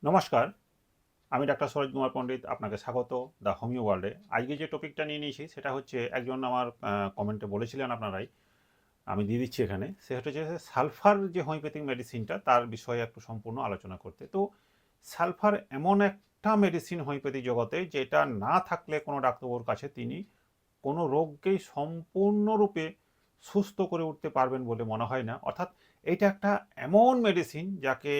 নমস্কার, আমি ডাক্তার সরোজ কুমার পণ্ডিত আপনাকে স্বাগত দ্য হোমিও ওয়ার্ল্ডে। আজকে যে টপিকটা নিয়ে নিয়েছি সেটা হচ্ছে একজন আমার কমেন্টে বলেছিলেন আপনারাই, আমি দিয়ে দিচ্ছি এখানে। সেটা হচ্ছে সালফার যে হোমিওপ্যাথিক মেডিসিনটা তার বিষয়ে একটু সম্পূর্ণ আলোচনা করতে। তো সালফার এমন একটা মেডিসিন হোমিওপ্যাথি জগতে যেটা না থাকলে কোনো ডাক্তারবাবুর কাছে তিনি কোনো রোগকেই সম্পূর্ণরূপে সুস্থ করে উঠতে পারবেন বলে মনে হয় না। অর্থাৎ এইটা একটা এমন মেডিসিন যাকে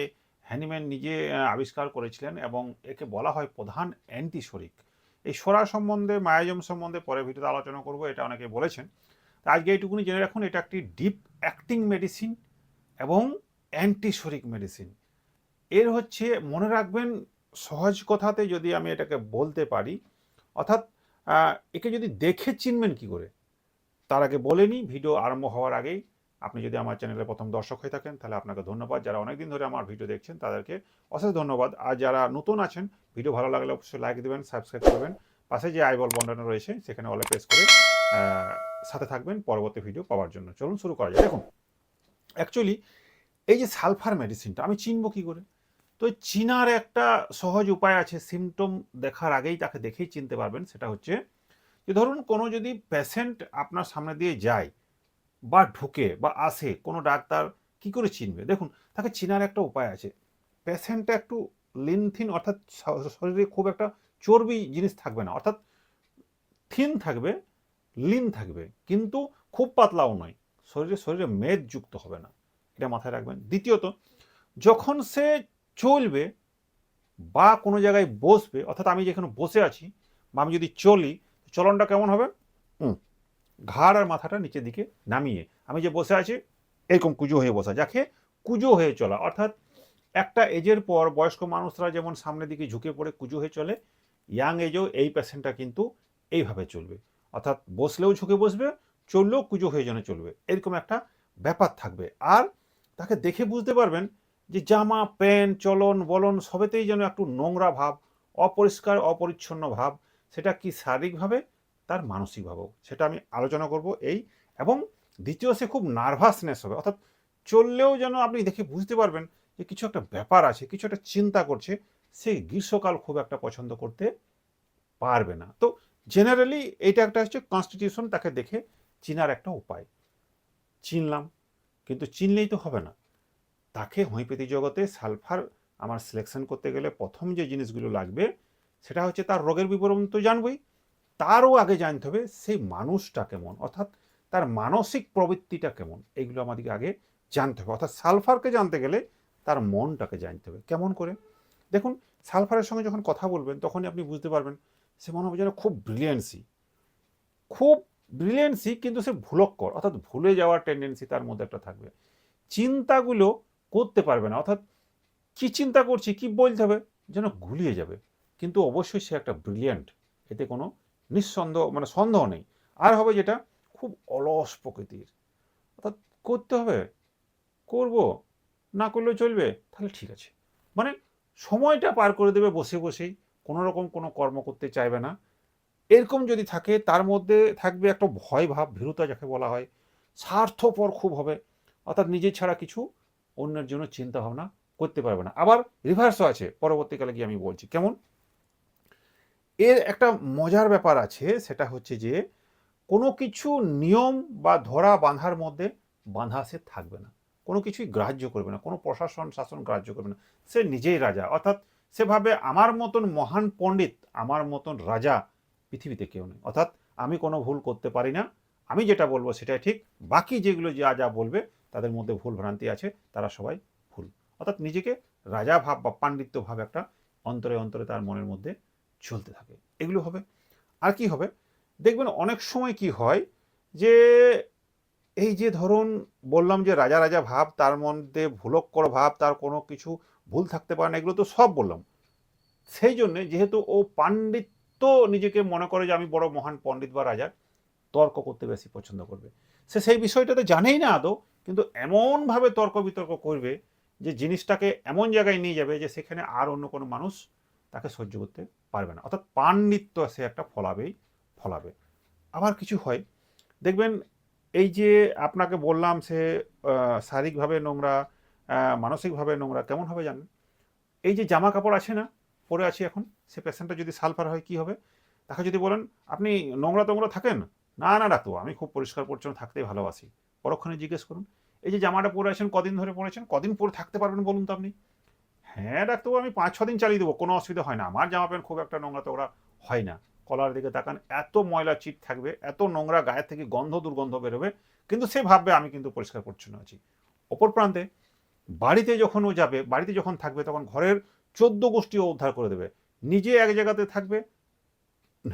হ্যানিম্যান নিজে আবিষ্কার করেছিলেন এবং একে বলা হয় প্রধান অ্যান্টিশরিক। এই সোরা সম্বন্ধে, মায়াজম সম্বন্ধে পরে ভিডিওতে আলোচনা করব, এটা অনেকে বলেছেন। তা আজকে এইটুকুনি জেনে রাখুন, এটা একটি ডিপ অ্যাক্টিং মেডিসিন এবং অ্যান্টিশরিক মেডিসিন। এর হচ্ছে মনে রাখবেন, সহজ কথাতে যদি আমি এটাকে বলতে পারি, অর্থাৎ একে যদি দেখে চিনবেন কি করে, তার আগে বলে নিই, ভিডিও আরম্ভ হওয়ার আগেই আপনি যদি আমার চ্যানেলে প্রথম দর্শক হয়ে থাকেন তাহলে আপনাকে ধন্যবাদ। যারা অনেকদিন ধরে আমার ভিডিও দেখছেন তাদেরকে অশেষ ধন্যবাদ। আর যারা নতুন আছেন, ভিডিও ভালো লাগলে অবশ্যই লাইক দেবেন, সাবস্ক্রাইব করবেন, পাশে যে আই বল বটন রয়েছে সেখানে অলে প্রেস করে সাথে থাকবেন পরবর্তী ভিডিও পাওয়ার জন্য। চলুন শুরু করা যায়। দেখুন, অ্যাকচুয়ালি এই যে সালফার মেডিসিনটা আমি চিনব কি করে? তো চিনার একটা সহজ উপায় আছে। সিমটম দেখার আগেই তাকে দেখেই চিনতে পারবেন। সেটা হচ্ছে যে ধরুন কোনো যদি পেশেন্ট আপনার সামনে দিয়ে যায় বা ঢুকে বা আসে, কোনো ডাক্তার কি করে চিনবে? দেখুন, তাকে চিনার একটা উপায় আছে। পেশেন্টটা একটু লিন থিন, অর্থাৎ শরীরে খুব একটা চর্বি জিনিস থাকবে না, অর্থাৎ থিন থাকবে, লিন থাকবে, কিন্তু খুব পাতলাও নয়। শরীরে শরীরে মেদ যুক্ত হবে না, এটা মাথায় রাখবেন। দ্বিতীয়ত, যখন সে চলবে বা কোনো জায়গায় বসবে, অর্থাৎ আমি যেখানে বসে আছি বা আমি যদি চলি, চলনটা কেমন হবে? ঘাড় আর মাথাটা নিচের দিকে নামিয়ে, আমি যে বসে আছি এরকম কুজো হয়ে বসা, যাকে কুজো হয়ে চলা। অর্থাৎ একটা এজের পর বয়স্ক মানুষরা যেমন সামনের দিকে ঝুঁকে পড়ে কুজো হয়ে চলে, ইয়াং এজেও এই পেশেন্টটা কিন্তু এইভাবে চলবে। অর্থাৎ বসলেও ঝুঁকে বসবে, চললেও কুজো হয়ে যেন চলবে, এরকম একটা ব্যাপার থাকবে। আর তাকে দেখে বুঝতে পারবেন যে জামা প্যান্ট চলন বলন সবেতেই যেন একটু নোংরা ভাব, অপরিষ্কার অপরিচ্ছন্ন ভাব। সেটা কি শারীরিকভাবে, তার মানসিকভাবেও, সেটা আমি আলোচনা করব এই। এবং দ্বিতীয়, সে খুব নার্ভাসনেস হবে, অর্থাৎ চললেও যেন আপনি দেখে বুঝতে পারবেন যে কিছু একটা ব্যাপার আছে, কিছু একটা চিন্তা করছে। সে গ্রীষ্মকাল খুব একটা পছন্দ করতে পারবে না। তো জেনারেলি এটা একটা হচ্ছে কনস্টিটিউশন, তাকে দেখে চিনার একটা উপায়। চিনলাম, কিন্তু চিনলেই তো হবে না। তাকে হোমিওপ্যাথি জগতে সালফার আমার সিলেকশন করতে গেলে প্রথম যে জিনিসগুলো লাগবে সেটা হচ্ছে তার রোগের বিবরণ তো জানবই, তারও আগে জানতে হবে সেই মানুষটা কেমন, অর্থাৎ তার মানসিক প্রবৃত্তিটা কেমন। এগুলো আমাদেরকে আগে জানতে হবে। অর্থাৎ সালফারকে জানতে গেলে তার মনটাকে জানতে হবে। কেমন করে? দেখুন, সালফারের সঙ্গে যখন কথা বলবেন তখনই আপনি বুঝতে পারবেন সে মনে হবে যেন খুব ব্রিলিয়েন্সি, খুব ব্রিলিয়েন্সি, কিন্তু সে ভুলক্কর, অর্থাৎ ভুলে যাওয়ার টেন্ডেন্সি তার মধ্যে একটা থাকবে। চিন্তাগুলো করতে পারবে না, অর্থাৎ কি চিন্তা করছি, কি বলতে হবে, যেন গুলিয়ে যাবে। কিন্তু অবশ্যই সে একটা ব্রিলিয়ান্ট, এতে কোনো নিঃসন্দেহ মানে সন্দেহ নেই। আর হবে যেটা, খুব অলস প্রকৃতির, অর্থাৎ করতে হবে, করব, না করলেও চলবে, তাহলে ঠিক আছে। মানে সময়টা পার করে দেবে বসে বসেই, কোনো রকম কোনো কর্ম করতে চাইবে না। এরকম যদি থাকে, তার মধ্যে থাকবে একটা ভয় ভাব, ভীরুতা যাকে বলা হয়। স্বার্থপর খুব হবে, অর্থাৎ নিজের ছাড়া কিছু অন্যের জন্য চিন্তা ভাবনা করতে পারবে না। আবার রিভার্সও আছে, পরবর্তীকালে গিয়ে আমি বলছি কেমন। এর একটা মজার ব্যাপার আছে, সেটা হচ্ছে যে কোনো কিছু নিয়ম বা ধরা বাঁধার মধ্যে বাঁধা সে থাকবে না, কোনো কিছুই গ্রাহ্য করবে না, কোনো প্রশাসন শাসন গ্রাহ্য করবে না। সে নিজেই রাজা, অর্থাৎ সে ভাবে আমার মতন মহান পণ্ডিত, আমার মতন রাজা পৃথিবীতে কেউ নেই। অর্থাৎ আমি কোনো ভুল করতে পারি না, আমি যেটা বলবো সেটাই ঠিক, বাকি যেগুলো যা যা বলবে তাদের মধ্যে ভুল ভ্রান্তি আছে, তারা সবাই ভুল। অর্থাৎ নিজেকে রাজা ভাব বা পাণ্ডিত্য ভাব একটা অন্তরে অন্তরে তার মনের মধ্যে চলতে থাকে। এগুলো হবে। আর কি হবে, দেখবেন অনেক সময় কি হয় যে এই যে ধরুন বললাম যে রাজা রাজা ভাব, তার মধ্যে ভুলক্কর ভাব, তার কোনো কিছু ভুল থাকতে পারে না, এগুলো তো সব বললাম। সেই জন্যে যেহেতু ও পাণ্ডিত্য নিজেকে মনে করে যে আমি বড় মহান পণ্ডিত বা রাজা, তর্ক করতে বেশি পছন্দ করবে। সে সেই বিষয়টাতে জানেই না আদৌ, কিন্তু এমনভাবে তর্ক বিতর্ক করবে যে জিনিসটাকে এমন জায়গায় নিয়ে যাবে যে সেখানে আর অন্য কোনো মানুষ তাকে সহ্য করতে পারবে না। অর্থাৎ পাণ্ডিত্য সে একটা ফলাবেই ফলাবে। আবার কিছু হয়, দেখবেন এই যে আপনাকে বললাম সে শারীরিকভাবে নোংরা, মানসিকভাবে নোংরা। কেমন হবে জানেন? এই যে জামা কাপড় আছে না, পরে আছি এখন, সে পেশেন্টটা যদি সালফার হয় কি হবে? তাকে যদি বলেন আপনি নোংরা টোংরা থাকেন, না না ডাক্তার আমি খুব পরিষ্কার পরিচ্ছন্ন থাকতেই ভালোবাসি, পরক্ষণে জিজ্ঞেস করুন এই যে জামাটা পরে আছেন কদিন ধরে পরেছেন, কদিন পরে থাকতে পারবেন বলুন তো আপনি? হ্যাঁ ডাক্তারবাবু আমি 5-6 দিন চালিয়ে দেবো, কোনো অসুবিধা হয় না, আমার জামা প্যান্ট খুব একটা নোংরা টোংরা হয় না। কলার দিকে তাকান, এত ময়লা চিট থাকবে, এত নোংরা, গায়ে থেকে গন্ধ দুর্গন্ধ বেরোবে, কিন্তু সে ভাববে আমি কিন্তু পরিষ্কার পরিচ্ছন্ন আছি। অপর প্রান্তে বাড়িতে যখন ও যাবে, বাড়িতে যখন থাকবে, তখন ঘরের 14 গোষ্ঠী ও উদ্ধার করে দেবে। নিজে এক জায়গাতে থাকবে,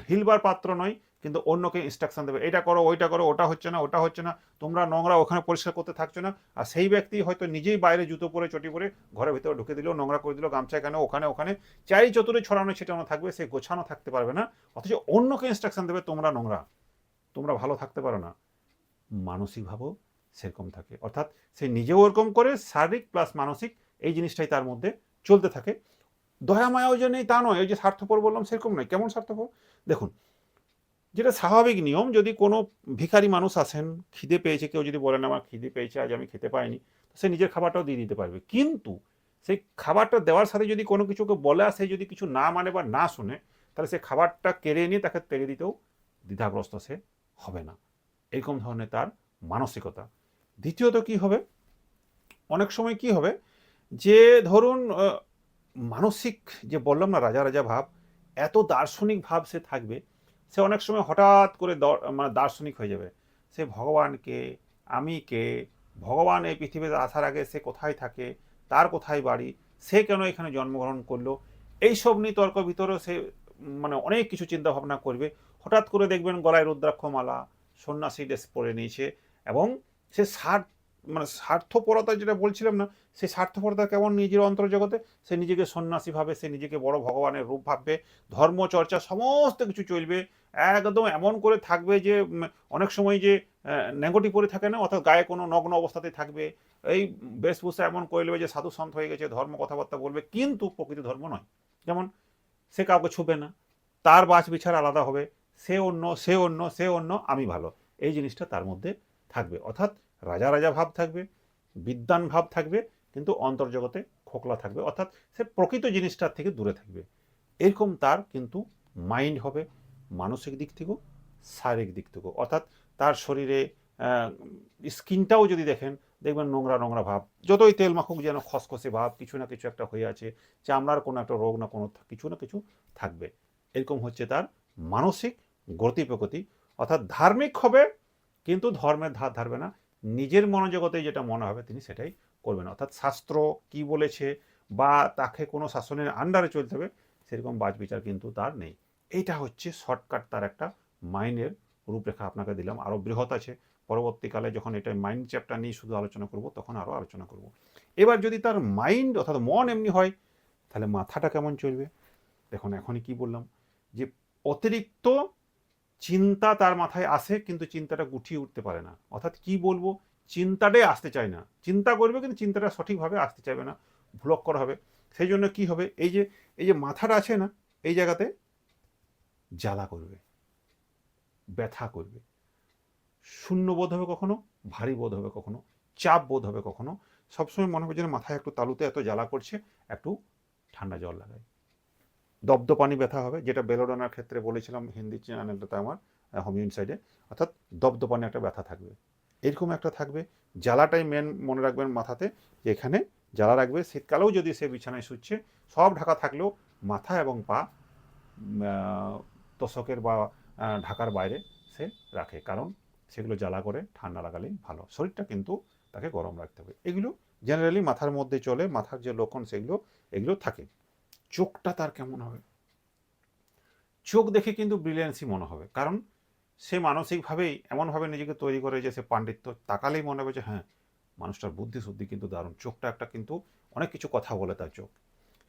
হিলবার পাত্র নয়, কিন্তু অন্যকে ইনস্ট্রাকশন দেবে, এটা করো ওইটা করো, ওটা হচ্ছে না ওটা হচ্ছে না, তোমরা নোংরা ওখানে পরিষ্কার করতে থাকছো না। আর সেই ব্যক্তি হয়তো নিজেই বাইরে জুতো পরে চটি পরে ঘরের ভিতরে ঢুকে দিল, নোংরা করে দিল, গামছা এখানে ওখানে ওখানে চাই চতুরে ছড়ানো ছিটানো থাকবে, সে গোছানো থাকতে পারবে না, অথচ অন্যকে ইনস্ট্রাকশন দেবে তোমরা নোংরা, তোমরা ভালো থাকতে পারো না। মানসিকভাবেও সেরকম থাকে, অর্থাৎ সে নিজেও ওরকম করে, শারীরিক প্লাস মানসিক এই জিনিসটাই তার মধ্যে চলতে থাকে। দয়া মায়াও যে নেই তা নয়, এই যে স্বার্থপর বললাম সেরকম নয়। কেমন স্বার্থপর? দেখুন, যেটা স্বাভাবিক নিয়ম, যদি কোনো ভিখারি মানুষ আসেন, খিদে পেয়েছে, কেউ যদি বলেন আমার খিদে পেয়েছে আজ আমি খেতে পাইনি, সে নিজের খাবারটাও দিয়ে দিতে পারবে, কিন্তু সেই খাবারটা দেওয়ার সাথে যদি কোনো কিছুকে বলে, সে যদি কিছু না মানে বা না শুনে, তাহলে সে খাবারটা কেড়ে নিয়ে তাকে তেড়ে দিতেও দ্বিধাগ্রস্ত সে হবে না। এরকম ধরনের তার মানসিকতা। দ্বিতীয়ত কি হবে, অনেক সময় কি হবে যে ধরুন মানসিক, যে বললাম না রাজা রাজা ভাব, এত দার্শনিক ভাব সে থাকবে, সে অনেক সময় হঠাৎ করে মানে দার্শনিক হয়ে যাবে। সে ভগবানকে, আমি কে, ভগবান এই পৃথিবীতে আসার আগে সে কোথায় থাকে, তার কোথায় বাড়ি, সে কেন এখানে জন্মগ্রহণ করলো, এইসব নিয়ে তর্ক ভিতরে সে মানে অনেক কিছু চিন্তা ভাবনা করবে। হঠাৎ করে দেখবেন গলায় রুদ্রাক্ষমালা, সন্ন্যাসী ড্রেস পরে নিয়েছে, এবং সে মানে স্বার্থপরতা যেটা বলছিলাম না, সেই স্বার্থপরতা কেমন নিজের অন্তর্জগতে, সে নিজেকে সন্ন্যাসী ভাবে, সে নিজেকে বড় ভগবানের রূপ ভাববে, ধর্মচর্চা সমস্ত কিছু চলবে, একদম এমন করে থাকবে যে অনেক সময় যে নেগোটি পরে থাকে না, অর্থাৎ গায়ে কোনো নগ্ন অবস্থাতে থাকবে, এই বেশভূষা এমন করে নেবে যে সাধু সন্ত হয়ে গেছে, ধর্ম কথাবার্তা বলবে, কিন্তু প্রকৃত ধর্ম নয়। যেমন সে কাউকে ছুবে না, তার বাছ বিচার আলাদা হবে, সে অন্য সে অন্য সে অন্য, আমি ভালো, এই জিনিসটা তার মধ্যে থাকবে। অর্থাৎ রাজা রাজা ভাব থাকবে, বিদ্বান ভাব থাকবে, কিন্তু অন্তর্জগতে খোকলা থাকবে, অর্থাৎ সে প্রকৃত জিনিসটার থেকে দূরে থাকবে। এরকম তার কিন্তু মাইন্ড হবে, মানসিক দিক থেকেও শারীরিক দিক থেকেও। অর্থাৎ তার শরীরে স্কিনটাও যদি দেখেন, দেখবেন নোংরা নোংরা ভাব, যতই তেল মাখুক যেন খসখসে ভাব, কিছু না কিছু একটা হয়ে আছে, চামড়ার কোনো একটা রোগ না কোনো কিছু না কিছু থাকবে। এরকম হচ্ছে তার মানসিক গতি প্রকৃতি। অর্থাৎ ধার্মিক হবে, কিন্তু ধর্মের ধার ধারবে না, নিজের মনোজগতে যেটা মনে হবে তিনি সেটাই করবেন। অর্থাৎ শাস্ত্র কি বলেছে বা তাকে কোনো শাসনের আন্ডারে চলতে হবে, সেরকম বাছবিচার কিন্তু তার নেই। এইটা হচ্ছে শর্টকাট তার একটা মাইন্ডের রূপরেখা আপনাকে দিলাম। আরও বৃহৎ আছে, পরবর্তীকালে যখন এটা মাইন্ড চ্যাপ্টার নিয়ে শুধু আলোচনা করব তখন আরও আলোচনা করব। এবার যদি তার মাইন্ড অর্থাৎ মন এমনি হয়, তাহলে মাথাটা কেমন চলবে? দেখুন এখনই কি বললাম, যে অতিরিক্ত চিন্তা তার মাথায় আসে, কিন্তু চিন্তাটা গুটিয়ে উঠতে পারে না। অর্থাৎ কি বলবো, চিন্তাটাই আসতে চায় না, চিন্তা করবে কিন্তু চিন্তাটা সঠিকভাবে আসতে চাইবে না, ব্লক করা হবে। সেই জন্য কি হবে, এই যে মাথাটা আছে না, এই জায়গাতে জ্বালা করবে, ব্যথা করবে, শূন্য বোধ হবে কখনো, ভারী বোধ হবে কখনো, চাপ বোধ হবে কখনো, সবসময় মনে হবে যেন মাথায় একটু তালুতে এত জ্বালা করছে, একটু ঠান্ডা জল লাগায়। দপদপানি ব্যথা হবে, যেটা বেলোডোনার ক্ষেত্রে বলেছিলাম হিন্দি চ্যানেলটাতে আমার, হোমিও ইনসাইডে, অর্থাৎ দপদপানি একটা ব্যথা থাকবে, এরকম একটা থাকবে। জ্বালাটাই মেন মনে রাখবেন মাথাতে, যে এখানে জ্বালা রাখবে। শীতকালেও যদি সে বিছানায় শুচ্ছে, সব ঢাকা থাকলেও মাথা এবং পা তোষকের বা ঢাকার বাইরে সে রাখে, কারণ সেগুলো জ্বালা করে ঠান্ডা লাগালেই ভালো, শরীরটা কিন্তু তাকে গরম রাখতে হবে। এগুলো জেনারেলি মাথার মধ্যে চলে, মাথার যে লক্ষণ সেগুলো এগুলো থাকে। চোখটা তার কেমন হবে? চোখ দেখে কিন্তু ব্রিলিয়েন্সই মনে হবে, কারণ সে মানসিকভাবেই এমনভাবে নিজেকে তৈরি করে যে সে পাণ্ডিত্য, তাকালেই মনে হবে যে হ্যাঁ মানুষটার বুদ্ধি শুদ্ধি কিন্তু দারুণ। চোখটা একটা কিন্তু অনেক কিছু কথা বলে তার চোখ।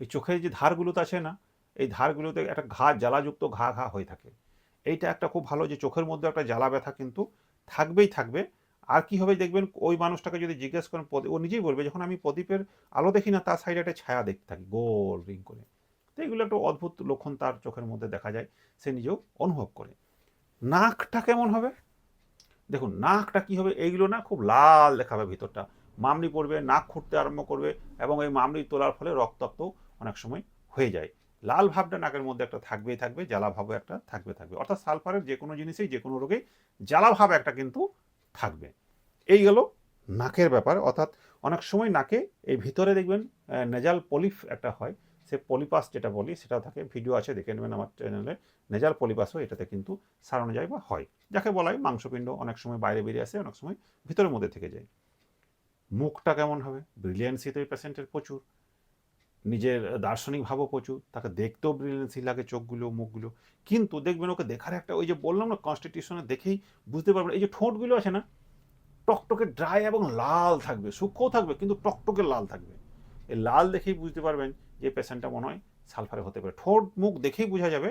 এই চোখের যে ধারগুলোতে আছে না, এই ধারগুলোতে একটা জ্বালাযুক্ত ঘা ঘা হয়ে থাকে। এইটা একটা খুব ভালো, যে চোখের মধ্যে একটা জ্বালা ব্যথা কিন্তু থাকবেই থাকবে। আর কি হবে দেখবেন, ওই মানুষটাকে যদি জিজ্ঞেস করেন, ও নিজেই বলবে যখন আমি প্রদীপের আলো দেখি না, তার সাইডে একটা ছায়া দেখতে থাকি গোল রিং করে। তো এগুলো একটা অদ্ভুত লক্ষণ তার চোখের মধ্যে দেখা যায়, সে নিজেও অনুভব করে। নাকটা কেমন হবে? দেখুন নাকটা কি হবে, এইগুলো না খুব লাল দেখাবে ভিতরটা, মামনি পড়বে, নাক খুঁটতে আরম্ভ করবে, এবং এই মামনি তোলার ফলে রক্তাক্ত অনেক সময় হয়ে যায়। লাল ভাবটা নাকের মধ্যে একটা থাকবেই থাকবে, জ্বালা ভাবও একটা থাকবে। অর্থাৎ সালফারের যে কোনো জিনিসেই যে কোনো রোগেই জ্বালা ভাব একটা কিন্তু থাকবে। এই গেল নাকের ব্যাপার। অর্থাৎ অনেক সময় নাকে এই ভিতরে দেখবেন নেজাল পলিপ একটা হয়, সে পলিপাস যেটা বলি সেটাও থাকে, ভিডিও আছে দেখে নেবেন আমার চ্যানেলে। নেজাল পলিপাসও এটাতে কিন্তু সারানো যায় বা হয়, যাকে বলা হয় মাংসপিণ্ড অনেক সময় বাইরে বেরিয়ে আসে, অনেক সময় ভিতরের মধ্যে থেকে যায়। মুখটা কেমন হবে? ব্রিলিয়েন্সি তো এই পেশেন্টের প্রচুর, নিজের দার্শনিক ভাবও প্রচুর, তাকে দেখতেও ব্রিলিয়েন্সি লাগে চোখগুলো মুখগুলো, কিন্তু দেখবেন ওকে দেখার একটা ওই যে বললাম না কনস্টিটিউশনে দেখেই বুঝতে পারবেন, এই যে ঠোঁটগুলো আছে না টকটকে ড্রাই এবং লাল থাকবে, সূক্ষ্মও থাকবে কিন্তু টকটকে লাল থাকবে। এই লাল দেখেই বুঝতে পারবেন যে পেশেন্টটা মনে হয় সালফারে হতে পারে। ঠোঁট মুখ দেখেই বোঝা যাবে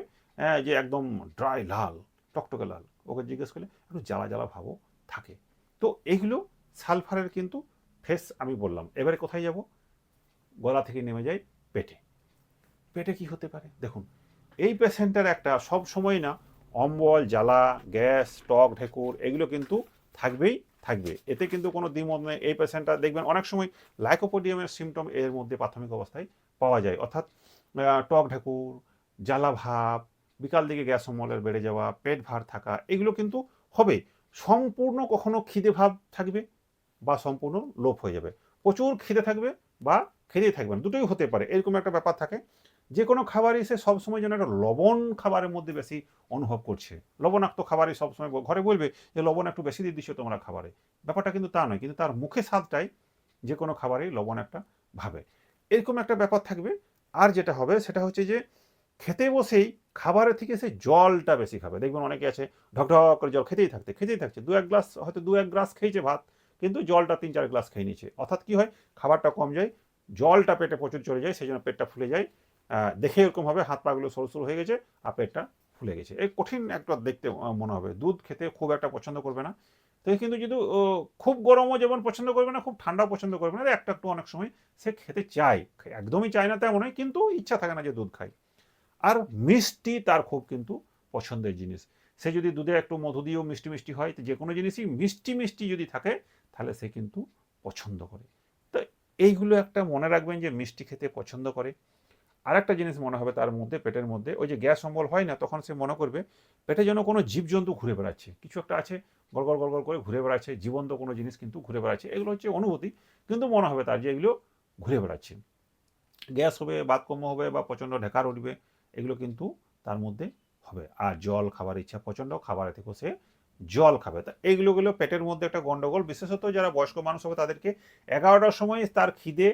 যে একদম ড্রাই লাল, টকটকে লাল। ওকে জিজ্ঞেস করলে একটু জ্বালা জ্বালা ভাবও থাকে। তো এইগুলো সালফারের কিন্তু ফেস আমি বললাম। এবারে কোথায় যাব? গলা থেকে নেমে যায় পেটে। পেটে কি হতে পারে দেখুন, এই পেশেন্টের একটা সব সময় না অম্বল, জ্বালা, গ্যাস, টক ঢেকুর এগুলো কিন্তু থাকবেই থাকবে, এতে কিন্তু কোনো দ্বিমত নেই। এই পেশেন্টটা দেখবেন অনেক সময় লাইকোপোডিয়ামের সিমটম এর মধ্যে প্রাথমিক অবস্থায় পাওয়া যায়, অর্থাৎ টক ঢেকুর, জ্বালা ভাব, বিকাল দিকে গ্যাস অম্বলের বেড়ে যাওয়া, পেট ভার থাকা, এগুলো কিন্তু হবে। সম্পূর্ণ কখনো খিদে ভাব থাকবে বা সম্পূর্ণ লোপ হয়ে যাবে, প্রচুর খিদে থাকবে বা খেতেই থাকবে না, দুটোই হতে পারে, এরকম একটা ব্যাপার থাকে। যে কোনো খাবারই সে সবসময় যেন একটা লবণ খাবারের মধ্যে বেশি অনুভব করছে, লবণাক্ত খাবারই সবসময় ঘরে বলবে যে লবণ একটু বেশি দিয়ে দিচ্ছ তোমরা খাবারে, ব্যাপারটা কিন্তু তা নয়, কিন্তু তার মুখে স্বাদটাই যে কোনো খাবারেই লবণ একটা ভাবে, এরকম একটা ব্যাপার থাকবে। আর যেটা হবে সেটা হচ্ছে যে খেতে বসেই খাবারের থেকে সে জলটা বেশি খাবে, দেখবেন অনেকে আছে ঢকঢক করে জল খেতেই থাকছে, দু এক গ্লাস হয়তো দু এক গ্লাস খেয়েছে ভাত, কিন্তু জলটা 3-4 গ্লাস খেয়ে নিচ্ছে, অর্থাৎ কি হয় খাবারটা কম যায়, জলটা পেটে প্রচুর চলে যায়, সেই জন্য পেটটা ফুলে যায়। দেখে এরকম হবে হাত পাগুলো সরু সরু হয়ে গেছে আর পেটটা ফুলে গেছে, এই কঠিন একটা দেখতে মনে হবে, দুধ খেতে খুব একটা পছন্দ করবে না। তো কিন্তু যদি খুব গরমও যেমন পছন্দ করবে না, খুব ঠান্ডাও পছন্দ করবে না, একটা একটু অনেক সময় সে খেতে চায়, একদমই চায় না তেমন নয়, কিন্তু ইচ্ছা থাকে না যে দুধ খায়। আর মিষ্টি তার খুব কিন্তু পছন্দের জিনিস, সে যদি দুধে একটু মধু দিয়েও মিষ্টি মিষ্টি হয়, যে কোনো জিনিসই মিষ্টি মিষ্টি যদি থাকে তাহলে সে কিন্তু পছন্দ করে। তো এইগুলো একটা মনে রাখবেন যে মিষ্টি খেতে পছন্দ করে। আর একটা জিনিস মনে হবে তার মধ্যে, পেটের মধ্যে ওই যে গ্যাস অম্বল হয় না, তখন সে মনে করবে পেটে যেন কোনো জীবজন্তু ঘুরে বেড়াচ্ছে, কিছু একটা আছে গড়গড় গড়গড় করে ঘুরে বেড়াচ্ছে, জীবন্ত কোনো জিনিস কিন্তু ঘুরে বেড়াচ্ছে, এগুলো হচ্ছে অনুভূতি, কিন্তু মনে হবে তার যে এগুলো ঘুরে বেড়াচ্ছে। গ্যাস হবে, বাতকর্ম হবে বা প্রচণ্ড ঢেকার উঠবে, এগুলো কিন্তু তার মধ্যে হবে। আর জল খাবার ইচ্ছা প্রচণ্ড, খাবারের থেকেও সে জল খাবে, তা এইগুলো পেটের মধ্যে একটা গন্ডগোল, বিশেষত যারা বয়স্ক মানুষ হবে তাদেরকে 11টার সময় তার খিদে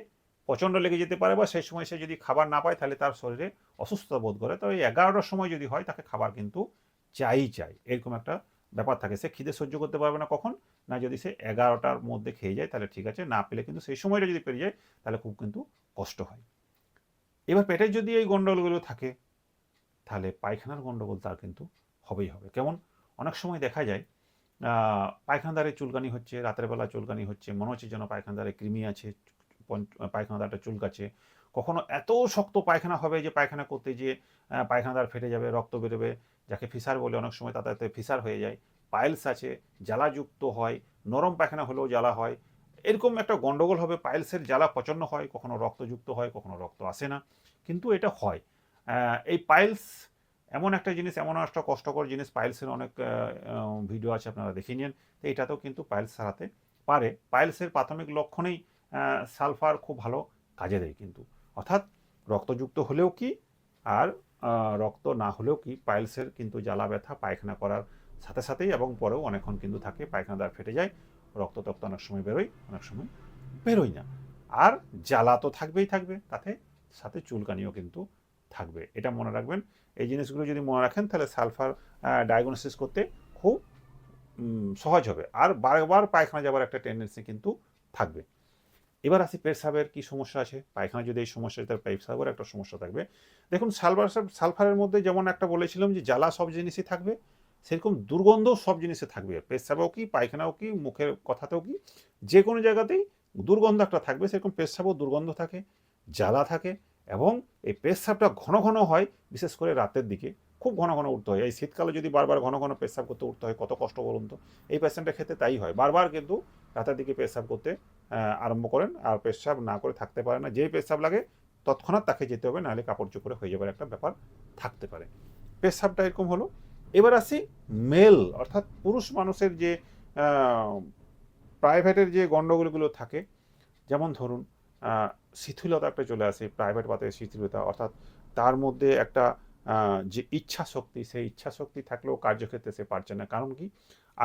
প্রচণ্ড লেগে যেতে পারে, বা সেই সময় সে যদি খাবার না পায় তাহলে তার শরীরে অসুস্থতা বোধ করে, তো এই 11টার সময় যদি হয় তাকে খাবার কিন্তু চাই, এরকম একটা ব্যাপার থাকে, সে খিদে সহ্য করতে পারবে না কখন না, যদি সে 11টার মধ্যে খেয়ে যায় তাহলে ঠিক আছে, না পেলে কিন্তু সেই সময়টা যদি পেরিয়ে যায় তাহলে খুব কিন্তু কষ্ট হয়। এবার পেটের যদি এই গন্ডগোলগুলো থাকে তাহলে পায়খানার গন্ডগোল তার কিন্তু হবেই হবে। কেমন? অনেক সময় দেখা যায় পায়খানা দ্বারে চুলকানি হচ্ছে, রাতের বেলা চুলকানি হচ্ছে, মনে হচ্ছে যেন পায়খানা দ্বারে কৃমি আছে, পায়খানা দ্বারটা চুলকাচ্ছে। কখনো এত শক্ত পায়খানা হবে যে পায়খানা করতে গিয়ে পায়খানা দ্বার ফেটে যাবে, রক্ত বেরোবে, যাকে ফিসার বলে, অনেক সময় তাতে ফিসার হয়ে যায়। পাইলস আছে, জ্বালাযুক্ত হয়, নরম পায়খানা হলেও জ্বালা হয়, এরকম একটা গন্ডগোল হবে। পাইলসের জ্বালা প্রচণ্ড হয়, কখনো রক্তযুক্ত হয়, কখনো রক্ত আসে না, কিন্তু এটা হয়। এই পাইলস এমন একটা জিনিস, এমন একটা কষ্টকর জিনিস, পাইলসের অনেক ভিডিও আছে আপনারা দেখে নিন, তো এটাতেও কিন্তু পাইলস সারাতে পারে। পাইলসের প্রাথমিক লক্ষণেই সালফার খুব ভালো কাজে দেয় কিন্তু, অর্থাৎ রক্তযুক্ত হলেও কি আর রক্ত না হলেও কি, পাইলসের কিন্তু জ্বালা ব্যথা পায়খানা করার সাথে সাথেই এবং পরেও অনেকক্ষণ কিন্তু থাকে, পায়খানা দ্বার ফেটে যায়, রক্ত তক্ত অনেক সময় বেরোয়, অনেক সময় বেরোয় না। আর জ্বালা তো থাকবেই থাকবে, তাতে সাথে চুলকানিও কিন্তু থাকবে, এটা মনে রাখবেন। এই জিনিসগুলো যদি মনে রাখেন তাহলে সালফার ডায়াগনোসিস করতে খুব সহজ হবে, আর বারবার পায়খানা যাবার একটা টেন্ডেন্সি কিন্তু থাকবে। এবার আসি পেশাবের কি সমস্যা আছে, পায়খানা যদি এই সমস্যা, তার পেশাবের একটা সমস্যা থাকবে। দেখুন সালফারের মধ্যে যেমন একটা বলেছিলাম যে জ্বালা সব জিনিসই থাকবে, সেরকম দুর্গন্ধ সব জিনিসে থাকবে, পেশাবেও কি পায়খানাও কি মুখের কথাতেও কি, যে কোনো জায়গাতেই দুর্গন্ধ একটা থাকবে, সেরকম পেশাবেও দুর্গন্ধ থাকে, জ্বালা থাকে, এবং এই পেশাবটা ঘন ঘন হয়, বিশেষ করে রাতের দিকে খুব ঘন ঘন উঠতে হয়। এই শীতকালে যদি বারবার ঘন ঘন পেশাব করতে উঠতে হয় কত কষ্ট বলুন তো। এই পেশেন্টের ক্ষেত্রে তাই হয়, বারবার কিন্তু রাতের দিকে পেশাব করতে আরম্ভ করেন, আর পেশাব না করে থাকতে পারে না, যেই পেশাব লাগে তৎক্ষণাৎ তাকে যেতে হবে, নাহলে কাপড় চোপড়ে হয়ে যাবার একটা ব্যাপার থাকতে পারে। পেশাবটা এরকম হলো। এবার আসি মেল অর্থাৎ পুরুষ মানুষের যে প্রাইভেটের যে গণ্ডগোলগুলো থাকে, যেমন ধরুন শিথিলতা একটা চলে আসে, প্রাইভেট পাতের শিথিলতা, অর্থাৎ তার মধ্যে একটা যে ইচ্ছা শক্তি, সেই ইচ্ছা শক্তি থাকলেও কার্যক্ষেত্রে সে পারছে না। কারণ কি,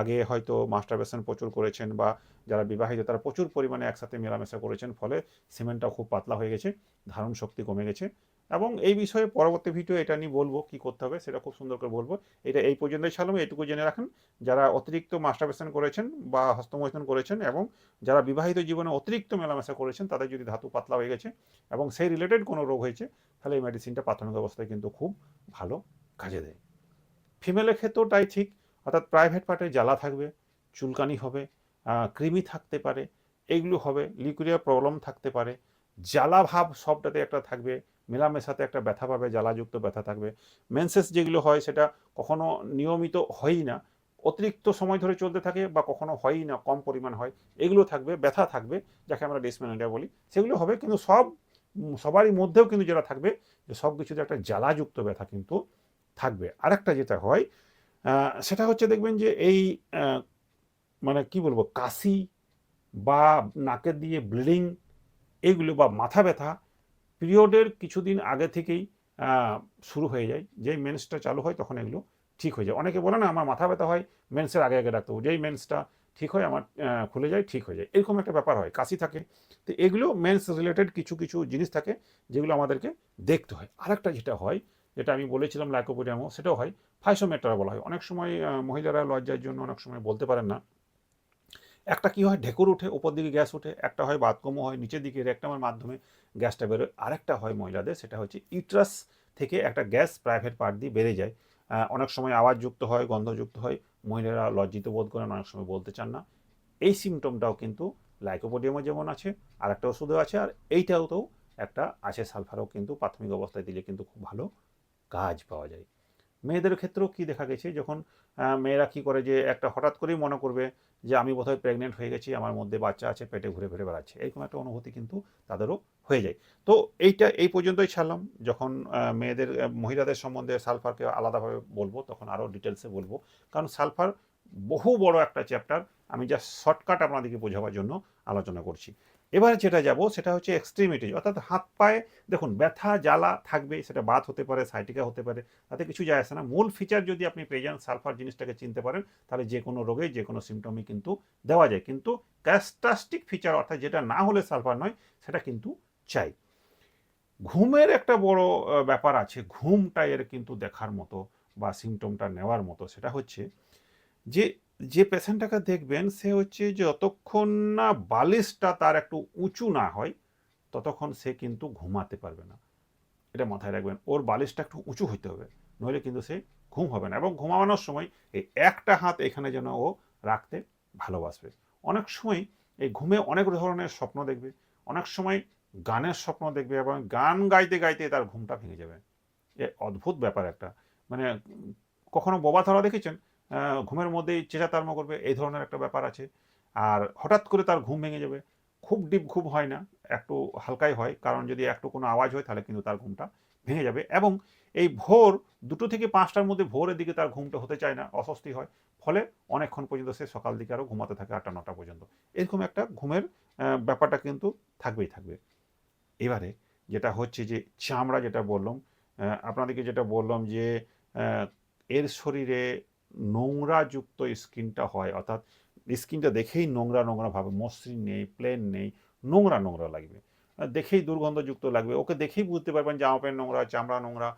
আগে হয়তো মাস্টারবেশন প্রচুর করেছেন, বা যারা বিবাহিত তারা প্রচুর পরিমাণে একসাথে মেলামেশা করেছেন, ফলে সিমেন্টটা খুব পাতলা হয়ে গেছে, ধারণ শক্তি কমে গেছে। এবং এই বিষয়ে পরবর্তী ভিডিও এটা নিয়ে বলবো কি করতে হবে, সেটা খুব সুন্দর করে বলবো। এটা এই পর্যন্তই ছাড়লাম, এইটুকু জেনে রাখেন, যারা অতিরিক্ত মাস্টারবেশন করেছেন বা হস্তমৈথুন করেছেন, এবং যারা বিবাহিত জীবনে অতিরিক্ত মেলামেশা করেছেন, তাদের যদি ধাতু পাতলা হয়ে গেছে এবং সেই রিলেটেড কোনো রোগ হয়েছে, তাহলে এই মেডিসিনটা প্রাথমিক অবস্থায় কিন্তু খুব ভালো কাজে দেয়। ফিমেলের ক্ষেত্রেও তাই ঠিক, অর্থাৎ প্রাইভেট পার্টে জ্বালা থাকবে, চুলকানি হবে, কৃমি থাকতে পারে, এইগুলো হবে, লিকুরিয়া প্রবলেম থাকতে পারে, জ্বালা ভাব সবটাতে একটা থাকবে, মেলামেশাতে একটা ব্যথা পাবে, জ্বালাযুক্ত ব্যথা থাকবে। মেন্সেস যেগুলো হয় সেটা কখনো নিয়মিত হয়ই না, অতিরিক্ত সময় ধরে চলতে থাকে, বা কখনো হয়ই না, কম পরিমাণ হয়, এগুলো থাকবে, ব্যথা থাকবে, যাকে আমরা ডিসমেনোরিয়া বলি, সেগুলো হবে। কিন্তু সবারই মধ্যেও কিন্তু যেটা থাকবে, যে সব কিছুতে একটা জ্বালাযুক্ত ব্যথা কিন্তু থাকবে। আরেকটা যেটা হয় সেটা হচ্ছে, দেখবেন যে এই মানে কি বলবো, কাশি বা নাকের দিয়ে ব্লিডিং, এইগুলো বা মাথা ব্যথা পিরিয়ডের কিছুদিন আগে থেকেই শুরু হয়ে যায়। যেই মেন্সটা চালু হয় তখন এগুলো ঠিক হয়ে যায়। অনেকে বলে না আমার মাথা ব্যথা হয়, মেন্সের আগে আগে ডাক্তার, যেই মেন্সটা ঠিক হয় আমার খুলে যায়, ঠিক হয়ে যায়, এরকম একটা ব্যাপার হয়, কাশি থাকে। তো এগুলো মেন্স রিলেটেড কিছু কিছু জিনিস থাকে, যেগুলো আমাদেরকে দেখতে হয়। আরেকটা যেটা হয়, যেটা আমি বলেছিলাম লাইকোপোডিয়ামও, সেটাও হয় ফাইসোমেট্রা বলা হয়। অনেক সময় মহিলারা লজ্জার জন্য অনেক সময় বলতে পারেন না। একটা কি হয়, ঢেকুর উঠে, উপর দিকে গ্যাস উঠে, একটা হয় বাতকমও হয়, নিচের দিকে রেকটামের মাধ্যমে গ্যাসটা বেরোয়। আরেকটা হয় মহিলাদের, সেটা হচ্ছে ইউট্রাস থেকে একটা গ্যাস প্রাইভেট পার্ট দিয়ে বেড়ে যায়। অনেক সময় আওয়াজযুক্ত হয়, গন্ধযুক্ত হয়, মহিলারা লজ্জিত বোধ করেন, অনেক সময় বলতে চান না। এই সিমটমটাও কিন্তু লাইকোপোডিয়ামও যেমন আছে, আর একটা ওষুধও আছে, আর এইটাও একটা আছে, সালফারও কিন্তু প্রাথমিক অবস্থায় দিলে কিন্তু খুব ভালো কাজ পাওয়া যায়। মেয়েদের ক্ষেত্রেও কি দেখা গেছে, যখন মেয়েরা কি করে, যে একটা হঠাৎ করেই মনে করবে যে আমি বোধহয় প্রেগনেন্ট হয়ে গেছি, আমার মধ্যে বাচ্চা আছে, পেটে ঘুরে ঘুরে বেড়াচ্ছে, এরকম একটা অনুভূতি কিন্তু তাদেরও হয়ে যায়। তো এইটা এই পর্যন্তই ছাড়লাম। যখন মেয়েদের মহিলাদের সম্বন্ধে সালফারকে আলাদাভাবে বলবো, তখন আরও ডিটেলসে বলবো, কারণ সালফার বহু বড় একটা চ্যাপ্টার, আমি জাস্ট শর্টকাট আপনাদেরকে বোঝাবার জন্য আলোচনা করছি। এবারে যেটা যাব সেটা হচ্ছে এক্সট্রিমিটি, অর্থাৎ হাত পায়ে দেখুন ব্যথা জ্বালা থাকবে, সেটা বাত হতে পারে, সাইটিকা হতে পারে, তাতে কিছু যায় আসে না। মূল ফিচার যদি আপনি পেয়ে যান, সালফার জিনিসটাকে চিনতে পারেন, তাহলে যে কোনো রোগে যে কোনো সিমটমই কিন্তু দেওয়া যায়। কিন্তু ক্যারেক্টারিস্টিক ফিচার, অর্থাৎ যেটা না হলে সালফার নয়, সেটা কিন্তু চাই। ঘুমের একটা বড় ব্যাপার আছে, ঘুমটা এর কিন্তু দেখার মতো বা সিমটমটা নেওয়ার মতো। সেটা হচ্ছে যে যে পেশেন্টটাকে দেখবেন, সে হচ্ছে যে যতক্ষণ না বালিশটা তার একটু উঁচু না হয়, ততক্ষণ সে কিন্তু ঘুমাতে পারবে না। এটা মাথায় রাখবেন, ওর বালিশটা একটু উঁচু হইতে হবে, নইলে কিন্তু সে ঘুম হবে না। এবং ঘুমানোর সময় এই একটা হাত এখানে যেন ও রাখতে ভালোবাসবে। অনেক সময় এই ঘুমে অনেক ধরনের স্বপ্ন দেখবে, অনেক সময় গানের স্বপ্ন দেখবে, এবং গান গাইতে গাইতে তার ঘুমটা ভেঙে যাবে। এ অদ্ভুত ব্যাপার একটা, মানে কখনো বোবা ধরা দেখেছেন, ঘুমের মধ্যেই চেঁচাতার্ম করবে, এই ধরনের একটা ব্যাপার আছে। আর হঠাৎ করে তার ঘুম ভেঙে যাবে, খুব ডিপ ঘুম হয় না, একটু হালকাই হয়, কারণ যদি একটু কোনো আওয়াজ হয় তাহলে কিন্তু তার ঘুমটা ভেঙে যাবে। এবং এই ভোর 2টো থেকে 5টার মধ্যে, ভোরের দিকে তার ঘুমটা হতে চায় না, অস্বস্তি হয়, ফলে অনেকক্ষণ পর্যন্ত সে সকাল দিকে আরও ঘুমাতে থাকে, 8টা 9টা পর্যন্ত। এরকম একটা ঘুমের ব্যাপারটা কিন্তু থাকবেই থাকবে। এবারে যেটা হচ্ছে যে চামড়া, যেটা বললাম আপনাদেরকে, যেটা বললাম যে এর শরীরে নোংরাযুক্ত স্কিনটা হয়, অর্থাৎ স্কিনটা দেখেই নোংরা নোংরা ভাবে, মসৃণ নেই, প্লেন নেই, নোংরা নোংরা লাগবে, দেখেই দুর্গন্ধযুক্ত লাগবে, ওকে দেখেই বুঝতে পারবেন জামা প্যান্ট নোংরা, চামড়া নোংরা,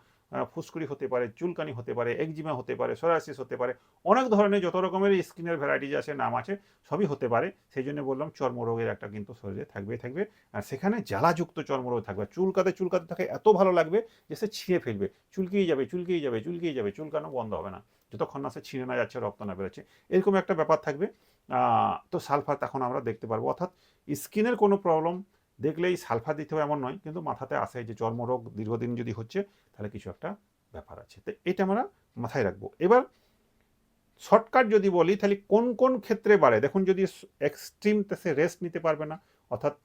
ফুসকুড়ি হতে পারে, চুলকানি হতে পারে, একজিমা হতে পারে, সোরাসিস হতে পারে, অনেক ধরনের যত রকমের স্কিনের ভ্যারাইটিজ আছে, নাম আছে, সবই হতে পারে। সেই জন্য বললাম চর্মরোগের একটা কিন্তু শরীরে থাকবেই থাকবে। আর সেখানে জ্বালাযুক্ত চর্মরোগ থাকবে, চুলকাতে চুলকাতে থাকে, এত ভালো লাগবে যে সে ছিঁড়ে ফেলবে, চুলকেই যাবে, চুলকেই যাবে, চুলকেই যাবে, চুলকানো বন্ধ হবে না যতক্ষণ না সে ছিঁড়ে না যাচ্ছে, রক্ত না বেরোচ্ছে, এরকম একটা ব্যাপার থাকবে। তো সালফার তখন আমরা দেখতে পারবো। অর্থাৎ স্কিনের কোনো প্রবলেম দেখলেই সালফার দিতে হবে এমন নয়, কিন্তু মাথাতে আসে যে চর্মরোগ দীর্ঘদিন যদি হচ্ছে, তাহলে কিছু একটা ব্যাপার আছে। তো এটা আমরা মাথায় রাখবো। এবার শর্টকাট যদি বলি, তাহলে কোন কোন ক্ষেত্রে বাড়ে দেখুন। যদি এক্সট্রিম সে রেস্ট নিতে পারবে না, অর্থাৎ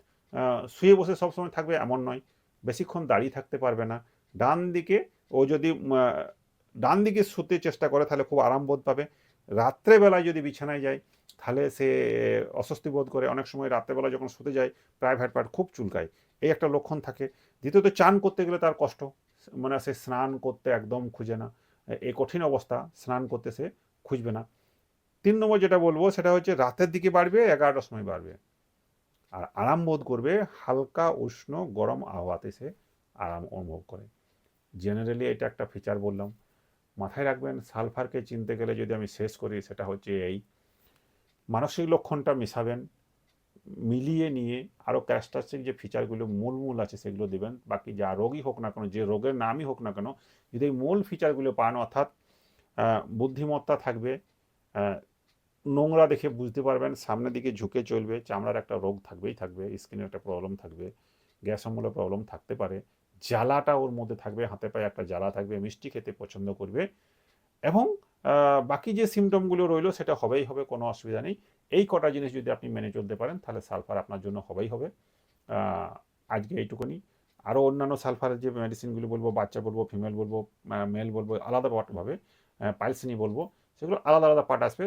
শুয়ে বসে সবসময় থাকবে এমন নয়, বেশিক্ষণ দাঁড়িয়ে থাকতে পারবে না। ডান দিকে ও যদি ডান দিকে শুতে চেষ্টা করে তাহলে খুব আরাম বোধ পাবে। রাত্রেবেলায় যদি বিছানায় যায় তাহলে সে অস্বস্তি বোধ করে। অনেক সময় রাত্রেবেলা যখন শুতে যায় প্রাইভেট পার্ট খুব চুলকায়, এই একটা লক্ষণ থাকে। দ্বিতীয়ত চান করতে গেলে তার কষ্ট, মানে সে স্নান করতে একদম খুঁজে না, এই কঠিন অবস্থা, স্নান করতে সে খুঁজবে না। 3 নম্বর যেটা বলবো সেটা হচ্ছে রাতের দিকে বাড়বে, 11টার সময় বাড়বে। আর আরাম বোধ করবে হালকা উষ্ণ গরম আবহাওয়াতে সে আরাম অনুভব করে। জেনারেলি এটা একটা ফিচার বললাম। মাথায় রাখবেন সালফারকে চিনতে গেলে যদি আমি শেষ করি সেটা হচ্ছে এই, মানসিক লক্ষণটা মেশাবেন, মিলিয়ে নিয়ে আরও ক্যারেক্টারিস্টিক যে ফিচারগুলো মূল আছে সেগুলো দেবেন। বাকি যা রোগই হোক না কেন, যে রোগের নামই হোক না কেন, যদি এই মূল ফিচারগুলো পান, অর্থাৎ বুদ্ধিমত্তা থাকবে, নোংরা দেখে বুঝতে পারবেন, সামনের দিকে ঝুঁকে চলবে, চামড়ার একটা রোগ থাকবেই থাকবে, স্কিনের একটা প্রবলেম থাকবে, গ্যাস অম্বলের প্রবলেম থাকতে পারে, জ্বালাটা ওর মধ্যে থাকবে, হাতে পায়ে একটা জ্বালা থাকবে, মিষ্টি খেতে পছন্দ করবে, এবং বাকি যে সিমটমগুলো রইলো সেটা হবেই হবে, কোনো অসুবিধা নেই। এই কটা জিনিস যদি আপনি মেনে চলতে পারেন তাহলে সালফার আপনার জন্য হবেই হবে। আজকে এইটুকুনি। আরও অন্যান্য সালফারের যে মেডিসিনগুলো বলবো, বাচ্চা বলবো, ফিমেল বলবো, মেল বলবো, আলাদাভাবে পাইলসিনি বলবো, সেগুলো আলাদা আলাদা পার্ট আসবে।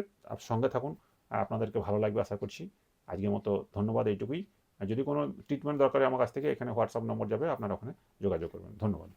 সঙ্গে থাকুন, আপনাদেরকে ভালো লাগবে আশা করছি। আজকের মতো ধন্যবাদ, এইটুকুই। যদি কোনো ট্রিটমেন্ট দরকার হয় আমার কাছ থেকে, এখানে হোয়াটসঅ্যাপ নম্বর যাবে, আপনারা ওখানে যোগাযোগ করবেন। ধন্যবাদ।